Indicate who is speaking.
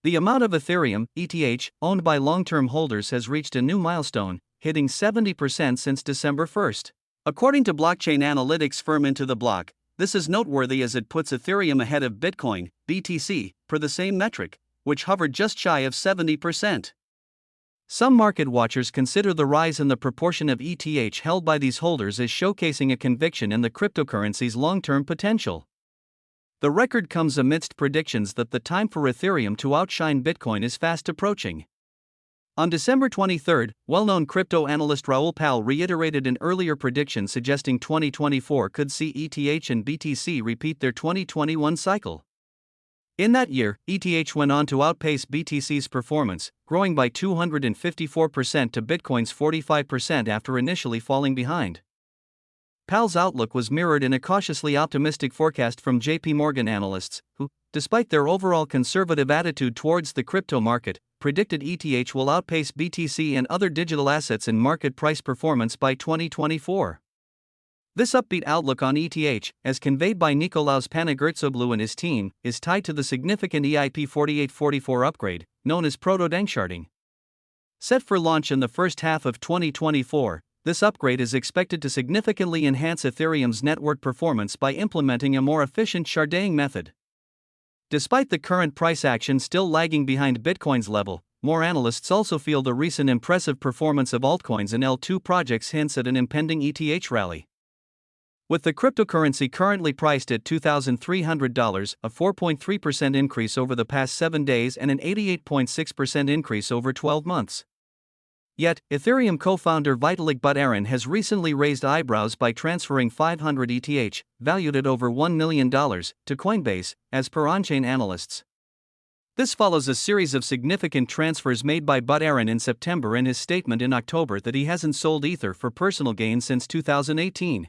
Speaker 1: The amount of Ethereum, ETH, owned by long-term holders has reached a new milestone, hitting 70% since December 1st. According to blockchain analytics firm Into the Block, this is noteworthy as it puts Ethereum ahead of Bitcoin, BTC, per the same metric, which hovered just shy of 70%. Some market watchers consider the rise in the proportion of ETH held by these holders as showcasing a conviction in the cryptocurrency's long-term potential. The record comes amidst predictions that the time for Ethereum to outshine Bitcoin is fast approaching. On December 23, well-known crypto analyst Raoul Pal reiterated an earlier prediction suggesting 2024 could see ETH and BTC repeat their 2021 cycle. In that year, ETH went on to outpace BTC's performance, growing by 254% to Bitcoin's 45% after initially falling behind. Pal's outlook was mirrored in a cautiously optimistic forecast from JP Morgan analysts, who, despite their overall conservative attitude towards the crypto market, predicted ETH will outpace BTC and other digital assets in market price performance by 2024. This upbeat outlook on ETH, as conveyed by Nikolaos Panagurtsoglou and his team, is tied to the significant EIP 4844 upgrade, known as proto-danksharding. Set for launch in the first half of 2024, this upgrade is expected to significantly enhance Ethereum's network performance by implementing a more efficient sharding method. Despite the current price action still lagging behind Bitcoin's level, more analysts also feel the recent impressive performance of altcoins and L2 projects hints at an impending ETH rally. With the cryptocurrency currently priced at $2,300, a 4.3% increase over the past 7 days and an 88.6% increase over 12 months. Yet, Ethereum co-founder Vitalik Buterin has recently raised eyebrows by transferring 500 ETH, valued at over $1 million, to Coinbase, as per on-chain analysts. This follows a series of significant transfers made by Buterin in September and his statement in October that he hasn't sold Ether for personal gain since 2018.